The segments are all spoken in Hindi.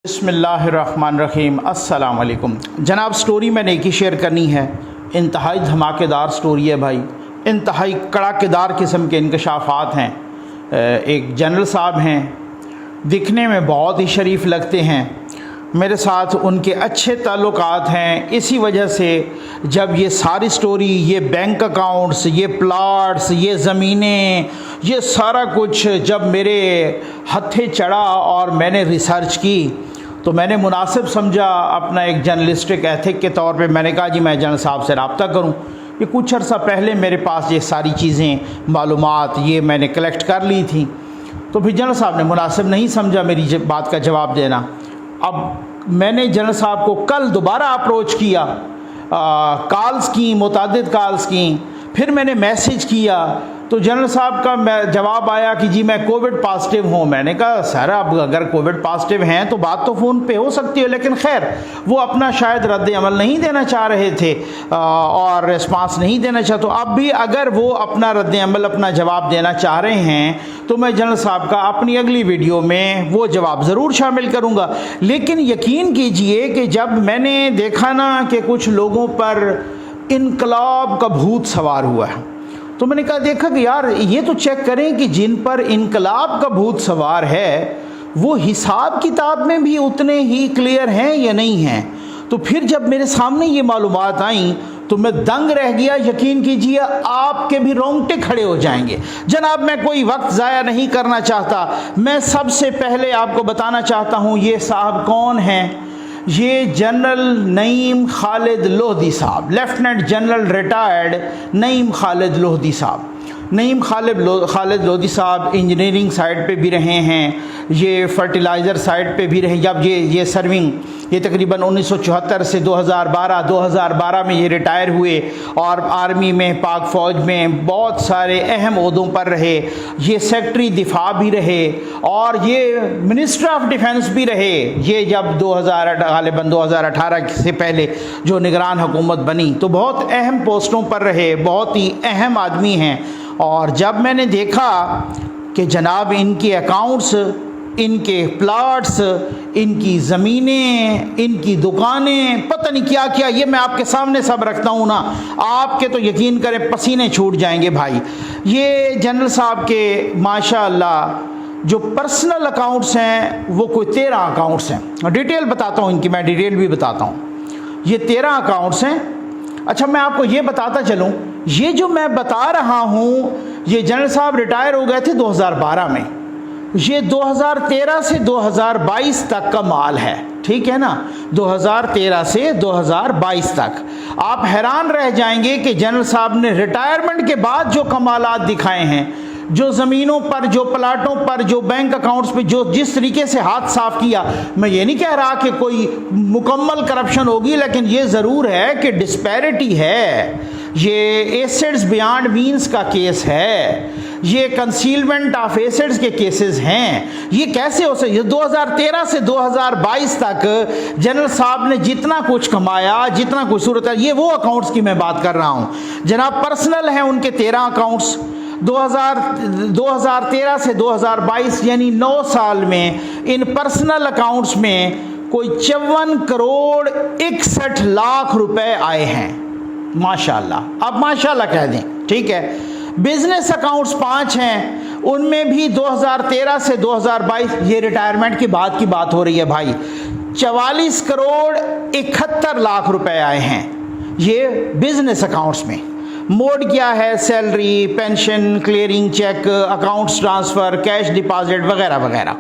बिस्मिल्लाहिर्रहमानिर्रहीम अस्सलाम वालेकुम जनाब। स्टोरी मैंने एक ही शेयर करनी है। इंतहाई धमाकेदार स्टोरी है भाई, इंतहाई कड़ाकेदार किस्म के इंकशाफात हैं। एक जनरल साहब हैं, दिखने में बहुत ही शरीफ लगते हैं। मेरे साथ उनके अच्छे ताल्लुकात हैं। इसी वजह से जब ये सारी स्टोरी, ये बैंक अकाउंट्स, ये प्लाट्स, ये ज़मीनें, ये सारा कुछ जब मेरे हत्थे चढ़ा और मैंने रिसर्च की तो मैंने मुनासिब समझा अपना एक जर्नलिस्टिक एथिक के तौर पे। मैंने कहा जी मैं जनरल साहब से रब्ता करूं। ये कुछ अर्सा पहले मेरे पास ये सारी चीज़ें, मालूमात ये मैंने कलेक्ट कर ली थी। तो फिर जनरल साहब ने मुनासिब नहीं समझा मेरी बात का जवाब देना। अब मैंने जनरल साहब को कल दोबारा अप्रोच किया, कॉल्स की, मुतादिद कॉल्स की, फिर मैंने मैसेज किया तो जनरल साहब का जवाब आया कि जी मैं कोविड पॉजिटिव हूँ। मैंने कहा सर अब अगर कोविड पॉजिटिव हैं तो बात तो फ़ोन पे हो सकती है, लेकिन खैर वो अपना शायद रद्द अमल नहीं देना चाह रहे थे और रिस्पांस नहीं देना चाह। तो अब भी अगर वो अपना रद्द अमल, अपना जवाब देना चाह रहे हैं तो मैं जनरल साहब का अपनी अगली वीडियो में वो जवाब ज़रूर शामिल करूँगा। लेकिन यकीन कीजिए कि जब मैंने देखा ना कि कुछ लोगों पर इनकलाब का भूत सवार हुआ है तो मैंने कहा देखा कि यार ये तो चेक करें कि जिन पर इनकलाब का भूत सवार है वो हिसाब किताब में भी उतने ही क्लियर हैं या नहीं हैं। तो फिर जब मेरे सामने ये मालूमात आई तो मैं दंग रह गया। यकीन कीजिए आपके भी रोंगटे खड़े हो जाएंगे। जनाब मैं कोई वक्त ज़ाया नहीं करना चाहता। मैं सबसे पहले आपको बताना चाहता हूँ ये साहब कौन हैं। ये जनरल नईम खालिद लोधी साहब, lieutenant general retired Naeem Khalid Lodhi साहब। नईम खालिद लोधी साहब इंजीनियरिंग साइड पे भी रहे हैं, ये फर्टिलाइज़र साइड पे भी रहे। जब ये सर्विंग, ये तकरीबन 1974 से 2012 में ये रिटायर हुए और आर्मी में, पाक फ़ौज में बहुत सारे अहम ओहदों पर रहे। ये सेक्रेटरी दिफा भी रहे और ये मिनिस्टर ऑफ डिफेंस भी रहे। ये जब 2018 से पहले जो निगरान हुकूमत बनी तो बहुत अहम पोस्टों पर रहे, बहुत ही अहम आदमी हैं। और जब मैंने देखा कि जनाब इनके अकाउंट्स, इनके प्लाट्स, इनकी ज़मीनें, इनकी दुकानें, पता नहीं क्या क्या, ये मैं आपके सामने सब रखता हूँ ना, आपके तो यकीन करें पसीने छूट जाएंगे भाई। ये जनरल साहब के माशाअल्लाह जो पर्सनल अकाउंट्स हैं वो कोई 13 अकाउंट्स हैं। डिटेल बताता हूँ इनकी, मैं डिटेल भी बताता हूँ। ये 13 अकाउंट्स हैं। अच्छा मैं आपको ये बताता चलूँ, ये जो मैं बता रहा हूँ ये जनरल साहब रिटायर हो गए थे 2012 में। ये 2013 से 2022 तक का माल है, ठीक है ना, 2013 से 2022 तक। आप हैरान रह जाएंगे कि जनरल साहब ने रिटायरमेंट के बाद जो कमालात दिखाए हैं, जो ज़मीनों पर, जो प्लाटों पर, जो बैंक अकाउंट्स पे, जो जिस तरीके से हाथ साफ किया। मैं ये नहीं कह रहा कि कोई मुकम्मल करप्शन होगी, लेकिन ये ज़रूर है कि डिस्पैरिटी है। ये एसेट्स बियॉन्ड मीन्स का केस है, ये कंसीलमेंट ऑफ एसेट्स के केसेस हैं। ये कैसे हो सकते? 2013 से 2022 तक जनरल साहब ने जितना कुछ कमाया, जितना कुछ सूरत है, ये वो अकाउंट्स की मैं बात कर रहा हूँ जनाब। पर्सनल हैं उनके 13 अकाउंट्स। 2013 से 2022 यानी 9 साल में इन पर्सनल अकाउंट्स में कोई 54 करोड़ 61 लाख रुपए आए हैं माशाल्लाह। अब माशाल्लाह कह दें, ठीक है। बिजनेस अकाउंट्स 5 हैं, उनमें भी 2013 से 2022, ये रिटायरमेंट की बात हो रही है भाई, 44 करोड़ 71 लाख रुपए आए हैं ये बिजनेस अकाउंट्स में। मोड क्या है? Salary, pension, clearing cheque, accounts transfer, cash deposit वगैरह वगैरह।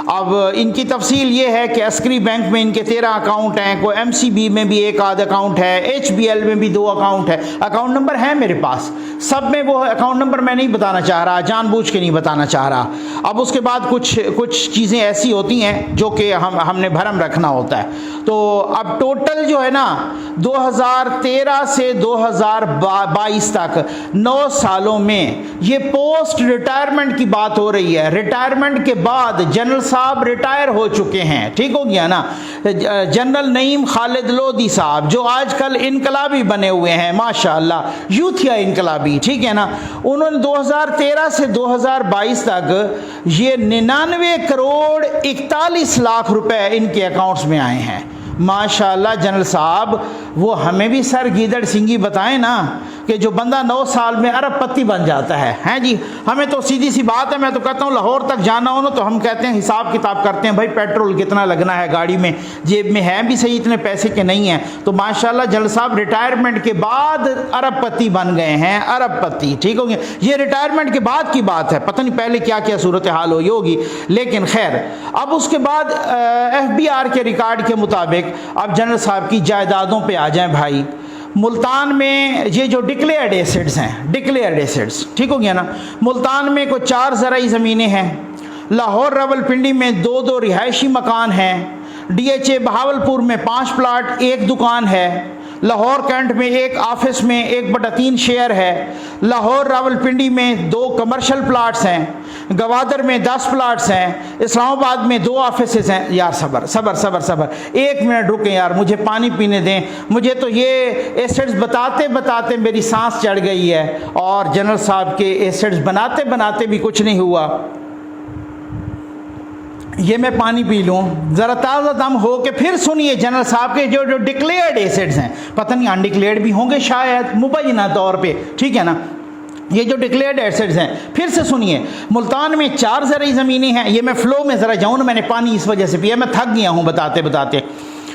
अब इनकी तफसील ये है कि अस्करी बैंक में इनके 13 अकाउंट हैं, कोई MCB में भी एक आध अकाउंट है, HBL में भी 2 अकाउंट है। अकाउंट नंबर है मेरे पास, सब में वो अकाउंट नंबर मैं नहीं बताना चाह रहा, जानबूझ के नहीं बताना चाह रहा। अब उसके बाद कुछ चीज़ें ऐसी होती हैं जो कि हमने भरम रखना होता है। तो अब टोटल जो है ना 2013 से 2022 तक 9 सालों में, ये पोस्ट रिटायरमेंट की बात हो रही है। रिटायरमेंट के बाद जनरल साहब साहब रिटायर हो चुके हैं, ठीक हो गया ना। जनरल नईम खालिद लोधी साहब जो आजकल इनकलाबी बने हुए हैं माशाअल्लाह, यूथिया इनकलाबी, ठीक है ना। उन्होंने 2013 से 2022 तक ये 99 करोड़ 41 लाख रुपए इनके अकाउंट्स में आए हैं माशाअल्लाह। जनरल साहब वो हमें भी सर गीदड़ सिंगी बताएं ना कि जो बंदा 9 साल में अरबपति बन जाता है, हैं जी। हमें तो सीधी सी बात है, मैं तो कहता हूँ लाहौर तक जाना हो ना तो हम कहते हैं हिसाब किताब करते हैं, भाई पेट्रोल कितना लगना है गाड़ी में, जेब में है भी सही इतने पैसे के नहीं हैं। तो माशाल्लाह जनरल साहब रिटायरमेंट के बाद अरबपति बन गए हैं, अरबपति, ठीक हो गया। ये रिटायरमेंट के बाद की बात है, पता नहीं पहले क्या क्या सूरत हाल हुई होगी, लेकिन खैर। अब उसके बाद FBR के रिकॉर्ड के मुताबिक अब जनरल साहब की जायदादों पे आ जाएं भाई। मुल्तान में ये जो डिक्लेयर्ड एसेट्स हैं, डिक्लेयर्ड एसेट्स, ठीक हो गया ना। मुल्तान में कोई 4 ज़राई ज़मीनें हैं, लाहौर रावलपिंडी में 2 रिहायशी मकान हैं, DHA बहावलपुर में 5 प्लाट 1 दुकान है, लाहौर कैंट में 1 ऑफिस में 1/3 शेयर है, लाहौर रावलपिंडी में 2 कमर्शियल प्लाट्स हैं, गवादर में 10 प्लाट्स हैं, इस्लामाबाद में 2 ऑफिसेस हैं। यार सबर सबर सबर सबर, 1 मिनट रुकें यार, मुझे पानी पीने दें, मुझे तो ये एसेट्स बताते बताते मेरी सांस चढ़ गई है। और जनरल साहब के एसेट्स बनाते बनाते भी कुछ नहीं हुआ। ये मैं पानी पी लूँ ज़रा ताज़ा दम हो के फिर सुनिए जनरल साहब के जो डिक्लेयर्ड एसेट्स हैं, पता नहीं अनडिक्लेयर्ड भी होंगे शायद मुबैना तौर पे, ठीक है ना। ये जो डिक्लेयर्ड एसेट्स हैं फिर से सुनिए। मुल्तान में 4 ज़राई ज़मीनें हैं, ये मैं फ़्लो में ज़रा जाऊँ ना, मैंने पानी इस वजह से पिया, मैं थक गया हूँ बताते बताते।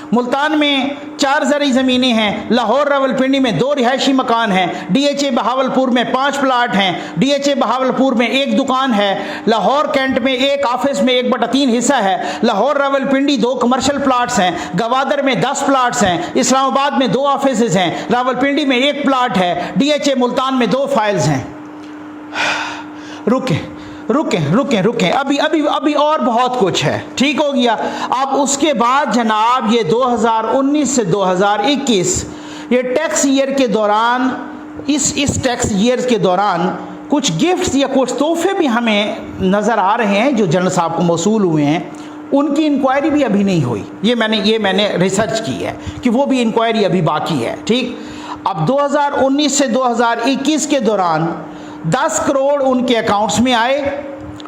मुल्तान में 4 ज़राई ज़मीनें हैं, लाहौर रावलपिंडी में 2 रिहायशी मकान हैं, DHA बहावलपुर में 5 प्लाट हैं, DHA बहावलपुर में 1 दुकान है, लाहौर कैंट में 1 ऑफिस में 1/3 हिस्सा है, लाहौर रावलपिंडी 2 कमर्शियल प्लाट्स हैं, गवादर में 10 प्लाट्स हैं, इस्लामाबाद में 2 ऑफिस हैं, रावलपिंडी में 1 प्लाट है, DHA मुल्तान में 2 फाइल्स हैं। रुके रुकें रुकें रुकें, अभी अभी अभी और बहुत कुछ है, ठीक हो गया। अब उसके बाद जनाब ये 2019 से 2021 ये टैक्स ईयर के दौरान, इस टैक्स ईयर के दौरान कुछ गिफ्ट्स या कुछ तोहफे भी हमें नज़र आ रहे हैं जो जनरल साहब को मौसूल हुए हैं। उनकी इंक्वायरी भी अभी नहीं हुई, ये मैंने रिसर्च की है कि वो भी इंक्वायरी अभी बाकी है, ठीक। अब 2019 से 2021 के दौरान 10 करोड़ उनके अकाउंट्स में आए।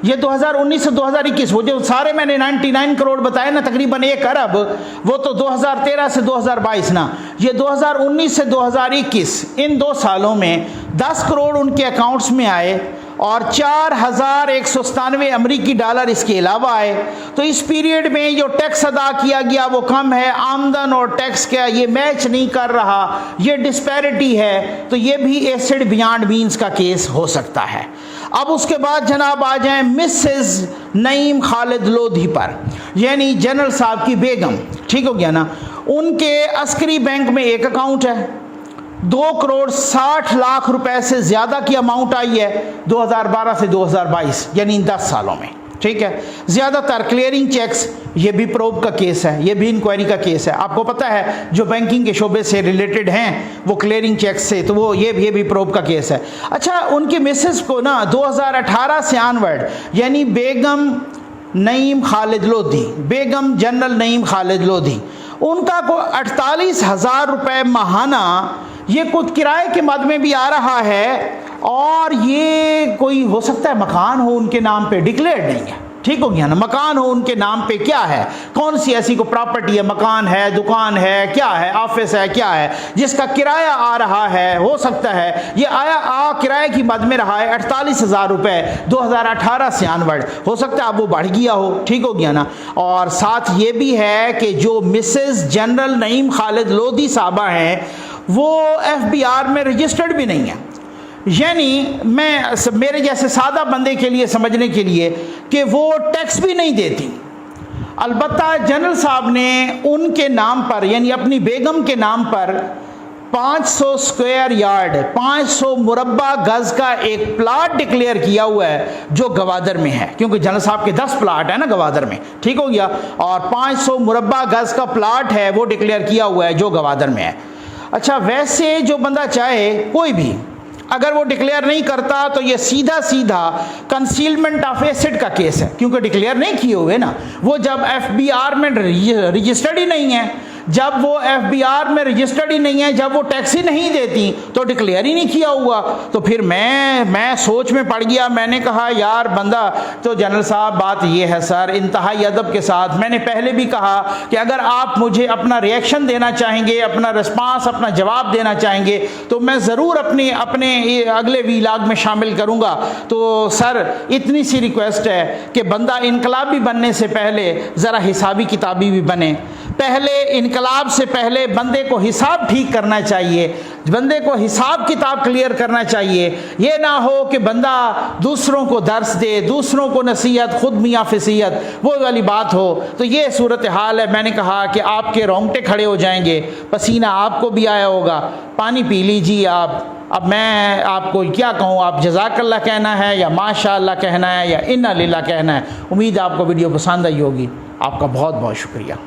ये 2019 से 2021 वो जो सारे मैंने 99 करोड़ बताए ना, तकरीबन 1 अरब, वो तो 2013 से 2022 ना, ये 2019 से 2021 इन 2 सालों में 10 करोड़ उनके अकाउंट्स में आए और 4197 अमरीकी डॉलर इसके अलावा आए। तो इस पीरियड में जो टैक्स अदा किया गया वो कम है, आमदन और टैक्स का ये मैच नहीं कर रहा, ये डिस्पैरिटी है। तो ये भी एसिड बियॉन्ड मीन्स का केस हो सकता है। अब उसके बाद जनाब आ जाएं मिसेस नईम खालिद लोधी पर, यानी जनरल साहब की बेगम, ठीक हो गया ना। उनके अस्करी बैंक में 1 अकाउंट है, 2 करोड़ 60 लाख रुपए से ज़्यादा की अमाउंट आई है 2012 से 2022, यानी इन 10 सालों में, ठीक है। ज़्यादातर क्लियरिंग चेक्स, ये भी प्रोब का केस है, ये भी इंक्वायरी का केस है। आपको पता है जो बैंकिंग के शोबे से रिलेटेड हैं वो क्लियरिंग चेक्स से, तो वो ये भी प्रोब का केस है। अच्छा, उनकी मिसेस को ना 2018 से ऑनवर्ड, यानी बेगम नईम खालिद लोधी, बेगम जनरल नईम खालिद लोधी, उनका को 48,000 रुपये माहाना ये कुछ किराए के मद में भी आ रहा है। और ये कोई हो सकता है मकान हो उनके नाम पे, डिक्लेयर्ड नहीं है, ठीक हो गया ना। मकान हो उनके नाम पे, क्या है, कौन सी ऐसी को प्रॉपर्टी है, मकान है, दुकान है, क्या है, ऑफिस है, क्या है जिसका किराया आ रहा है। हो सकता है ये किराए की मद में रहा है 48,000 रुपये 2018 से ऑनवर्ड, हो सकता है अब वो बढ़ गया हो, ठीक हो गया ना। और साथ ये भी है कि जो मिसेस जनरल नईम खालिद लोधी साहबा हैं वो FBR में रजिस्टर्ड भी नहीं है, यानी मेरे जैसे सादा बंदे के लिए समझने के लिए कि वो टैक्स भी नहीं देती। अलबत्ता जनरल साहब ने उनके नाम पर, यानी अपनी बेगम के नाम पर 500 स्क्वायर यार्ड, 500 मुरब्बा गज का एक प्लाट डिक्लेयर किया हुआ है जो गवादर में है, क्योंकि जनरल साहब के 10 प्लाट है ना गवादर में, ठीक हो गया। और 500 मुरब्बा गज का प्लाट है वो डिक्लेयर किया हुआ है जो गवादर में है। अच्छा, वैसे जो बंदा चाहे, कोई भी अगर वो डिक्लेयर नहीं करता तो ये सीधा सीधा कंसीलमेंट ऑफ एसेट का केस है, क्योंकि डिक्लेयर नहीं किए हुए ना। वो जब एफबीआर में रजिस्टर्ड ही नहीं है, जब वो एफबीआर में रजिस्टर्ड ही नहीं है, जब वो टैक्स ही नहीं देती तो डिक्लेयर ही नहीं किया हुआ। तो फिर मैं सोच में पड़ गया। मैंने कहा यार बंदा तो जनरल साहब बात ये है सर, इंतहाई अदब के साथ मैंने पहले भी कहा कि अगर आप मुझे अपना रिएक्शन देना चाहेंगे, अपना रिस्पांस, अपना जवाब देना चाहेंगे तो मैं ज़रूर अपने अगले वीलाग में शामिल करूँगा। तो सर इतनी सी रिक्वेस्ट है कि बंदा इनकलाबी बनने से पहले ज़रा हिसाबी किताबी भी बने। पहले इनकलाब से पहले बंदे को हिसाब ठीक करना चाहिए, बंदे को हिसाब किताब क्लियर करना चाहिए। ये ना हो कि बंदा दूसरों को दर्स दे, दूसरों को नसीहत, खुद मियाँ फिसीहत, वो वाली बात हो। तो ये सूरत हाल है। मैंने कहा कि आपके रोंगटे खड़े हो जाएंगे, पसीना आपको भी आया होगा, पानी पी लीजिए आप। अब मैं आपको क्या कहूँ, आप जज़ाकल्लाह कहना है या माशाअल्लाह कहना है या इन्ना लिल्लाह कहना है। उम्मीद है आपको वीडियो पसंद आई होगी। आपका बहुत बहुत शुक्रिया।